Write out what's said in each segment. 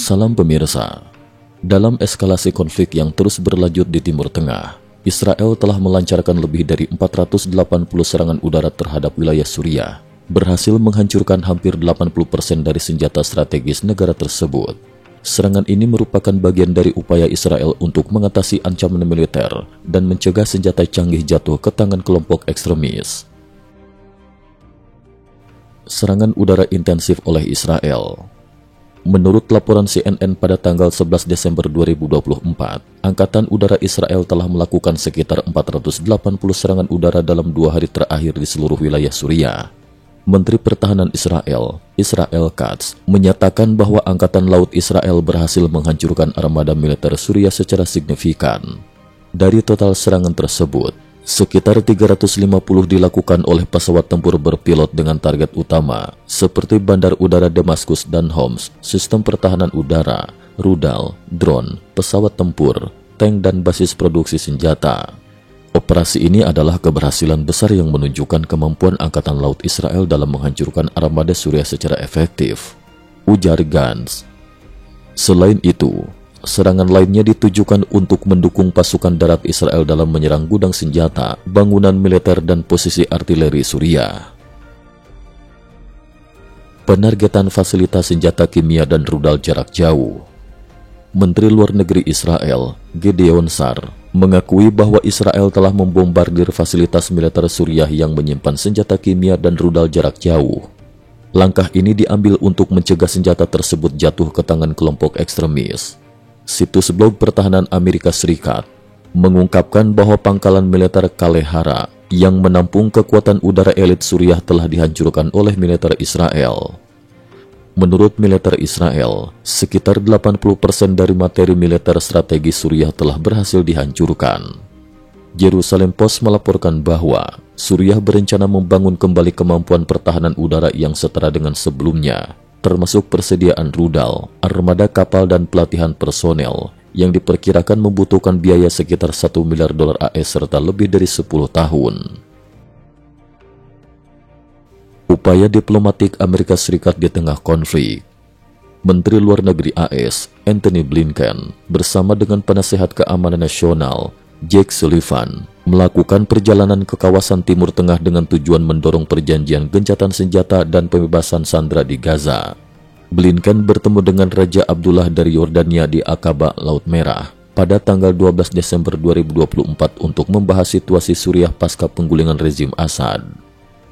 Salam pemirsa. Dalam eskalasi konflik yang terus berlanjut di Timur Tengah, Israel telah melancarkan lebih dari 480 serangan udara terhadap wilayah Suriah, berhasil menghancurkan hampir 80% dari senjata strategis negara tersebut. Serangan ini merupakan bagian dari upaya Israel untuk mengatasi ancaman militer dan mencegah senjata canggih jatuh ke tangan kelompok ekstremis. Serangan udara intensif oleh Israel. Menurut laporan CNN pada tanggal 11 Desember 2024, Angkatan Udara Israel telah melakukan sekitar 480 serangan udara dalam 2 hari terakhir di seluruh wilayah Suriah. Menteri Pertahanan Israel, Israel Katz, menyatakan bahwa Angkatan Laut Israel berhasil menghancurkan armada militer Suriah secara signifikan. Dari total serangan tersebut, sekitar 350 dilakukan oleh pesawat tempur berpilot dengan target utama seperti Bandar Udara Damaskus dan Homs, sistem pertahanan udara, rudal, drone, pesawat tempur, tank dan basis produksi senjata. Operasi ini adalah keberhasilan besar yang menunjukkan kemampuan Angkatan Laut Israel dalam menghancurkan armada Suriah secara efektif, ujar Gantz. Selain itu, serangan lainnya ditujukan untuk mendukung pasukan darat Israel dalam menyerang gudang senjata, bangunan militer dan posisi artileri Suriah. Penargetan fasilitas senjata kimia dan rudal jarak jauh. Menteri Luar Negeri Israel, Gideon Sa'ar, mengakui bahwa Israel telah membombardir fasilitas militer Suriah yang menyimpan senjata kimia dan rudal jarak jauh. Langkah ini diambil untuk mencegah senjata tersebut jatuh ke tangan kelompok ekstremis. Situs blog pertahanan Amerika Serikat mengungkapkan bahwa pangkalan militer Kalehara yang menampung kekuatan udara elit Suriah telah dihancurkan oleh militer Israel. Menurut militer Israel, sekitar 80% dari materi militer strategis Suriah telah berhasil dihancurkan. Jerusalem Post melaporkan bahwa Suriah berencana membangun kembali kemampuan pertahanan udara yang setara dengan sebelumnya, termasuk persediaan rudal, armada kapal dan pelatihan personel yang diperkirakan membutuhkan biaya sekitar $1 miliar AS serta lebih dari 10 tahun. Upaya diplomatik Amerika Serikat di tengah konflik. Menteri Luar Negeri AS, Antony Blinken, bersama dengan penasehat keamanan nasional, Jake Sullivan, melakukan perjalanan ke kawasan Timur Tengah dengan tujuan mendorong perjanjian gencatan senjata dan pembebasan sandera di Gaza. Blinken bertemu dengan Raja Abdullah dari Yordania di Aqaba, Laut Merah, pada tanggal 12 Desember 2024 untuk membahas situasi Suriah pasca penggulingan rezim Assad.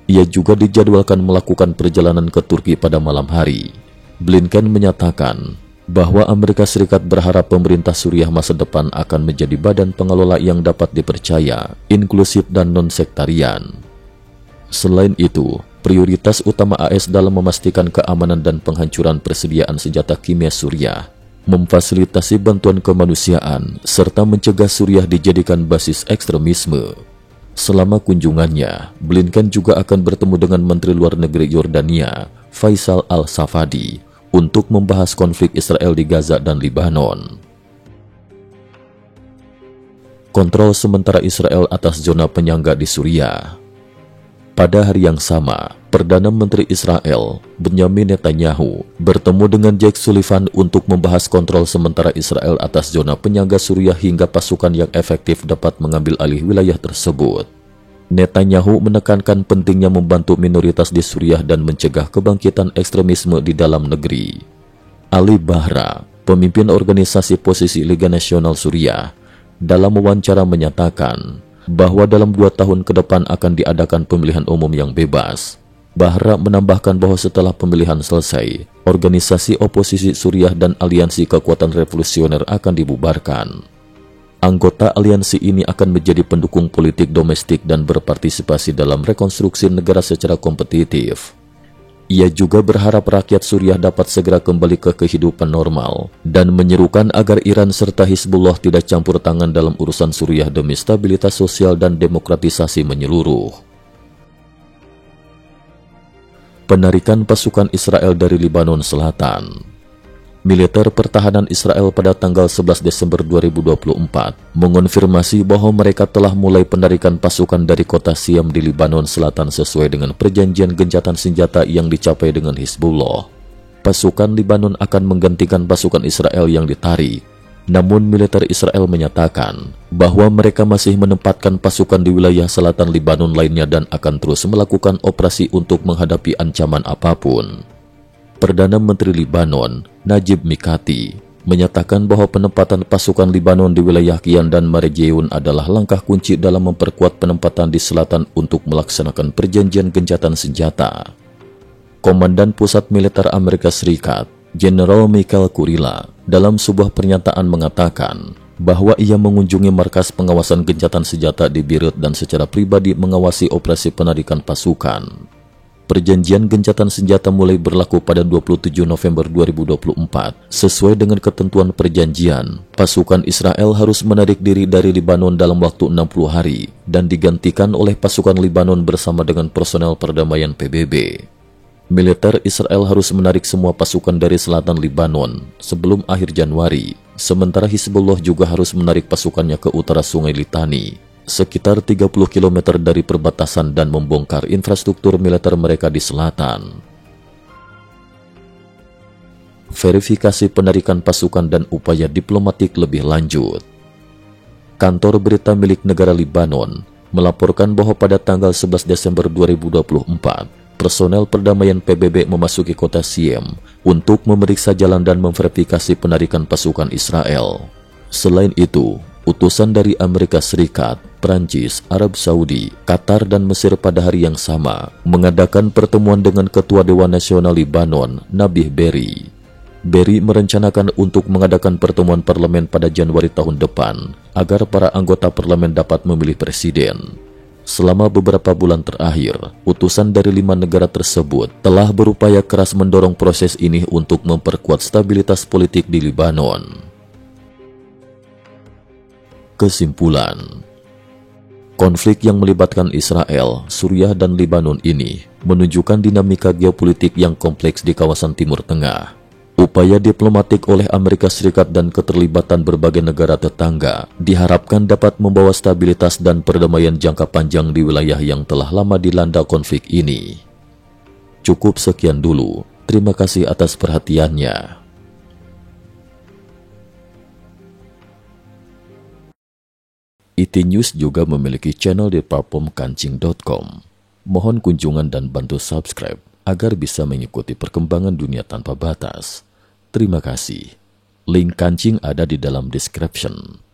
Ia juga dijadwalkan melakukan perjalanan ke Turki pada malam hari. Blinken menyatakan bahwa Amerika Serikat berharap pemerintah Suriah masa depan akan menjadi badan pengelola yang dapat dipercaya, inklusif dan non-sektarian. Selain itu, prioritas utama AS dalam memastikan keamanan dan penghancuran persediaan senjata kimia Suriah, memfasilitasi bantuan kemanusiaan, serta mencegah Suriah dijadikan basis ekstremisme. Selama kunjungannya, Blinken juga akan bertemu dengan Menteri Luar Negeri Yordania, Faisal Al-Safadi, untuk membahas konflik Israel di Gaza dan Lebanon. Kontrol sementara Israel atas zona penyangga di Suriah. Pada hari yang sama, Perdana Menteri Israel, Benjamin Netanyahu, bertemu dengan Jake Sullivan untuk membahas kontrol sementara Israel atas zona penyangga Suriah hingga pasukan yang efektif dapat mengambil alih wilayah tersebut. Netanyahu menekankan pentingnya membantu minoritas di Suriah dan mencegah kebangkitan ekstremisme di dalam negeri. Ali Bahra, pemimpin organisasi posisi Liga Nasional Suriah, dalam wawancara menyatakan bahwa dalam 2 tahun ke depan akan diadakan pemilihan umum yang bebas. Bahra menambahkan bahwa setelah pemilihan selesai, organisasi oposisi Suriah dan aliansi kekuatan revolusioner akan dibubarkan. Anggota aliansi ini akan menjadi pendukung politik domestik dan berpartisipasi dalam rekonstruksi negara secara kompetitif. Ia juga berharap rakyat Suriah dapat segera kembali ke kehidupan normal dan menyerukan agar Iran serta Hizbullah tidak campur tangan dalam urusan Suriah demi stabilitas sosial dan demokratisasi menyeluruh. Penarikan pasukan Israel dari Lebanon Selatan. Militer Pertahanan Israel pada tanggal 11 Desember 2024 mengonfirmasi bahwa mereka telah mulai penarikan pasukan dari kota Siam di Lebanon Selatan sesuai dengan perjanjian gencatan senjata yang dicapai dengan Hizbullah. pasukan Libanon akan menggantikan pasukan Israel yang ditarik. Namun militer Israel menyatakan bahwa mereka masih menempatkan pasukan di wilayah selatan Libanon lainnya dan akan terus melakukan operasi untuk menghadapi ancaman apapun. Perdana Menteri Libanon, Najib Mikati, menyatakan bahwa penempatan pasukan Libanon di wilayah Kian dan Marejeun adalah langkah kunci dalam memperkuat penempatan di selatan untuk melaksanakan perjanjian gencatan senjata. Komandan Pusat Militer Amerika Serikat, Jenderal Michael Kurilla, dalam sebuah pernyataan mengatakan bahwa ia mengunjungi markas pengawasan gencatan senjata di Beirut dan secara pribadi mengawasi operasi penarikan pasukan. Perjanjian gencatan senjata mulai berlaku pada 27 November 2024. Sesuai dengan ketentuan perjanjian, pasukan Israel harus menarik diri dari Libanon dalam waktu 60 hari dan digantikan oleh pasukan Libanon bersama dengan personel perdamaian PBB. Militer Israel harus menarik semua pasukan dari selatan Libanon sebelum akhir Januari, sementara Hizbullah juga harus menarik pasukannya ke utara Sungai Litani, sekitar 30 km dari perbatasan dan membongkar infrastruktur militer mereka di selatan. Verifikasi penarikan pasukan dan upaya diplomatik lebih lanjut. Kantor berita milik negara Libanon melaporkan bahwa pada tanggal 11 Desember 2024, personel perdamaian PBB memasuki kota Siem untuk memeriksa jalan dan memverifikasi penarikan pasukan Israel. Selain itu, utusan dari Amerika Serikat, Prancis, Arab Saudi, Qatar, dan Mesir pada hari yang sama mengadakan pertemuan dengan Ketua Dewan Nasional Libanon, Nabih Berri. Berri merencanakan untuk mengadakan pertemuan parlemen pada Januari tahun depan agar para anggota parlemen dapat memilih presiden. Selama beberapa bulan terakhir, utusan dari 5 negara tersebut telah berupaya keras mendorong proses ini untuk memperkuat stabilitas politik di Libanon. Kesimpulan, konflik yang melibatkan Israel, Suriah, dan Libanon ini menunjukkan dinamika geopolitik yang kompleks di kawasan Timur Tengah. Upaya diplomatik oleh Amerika Serikat dan keterlibatan berbagai negara tetangga diharapkan dapat membawa stabilitas dan perdamaian jangka panjang di wilayah yang telah lama dilanda konflik ini. Cukup sekian dulu. Terima kasih atas perhatiannya. IT News juga memiliki channel di platform kancing.com. Mohon kunjungan dan bantu subscribe agar bisa mengikuti perkembangan dunia tanpa batas. Terima kasih. Link kancing ada di dalam description.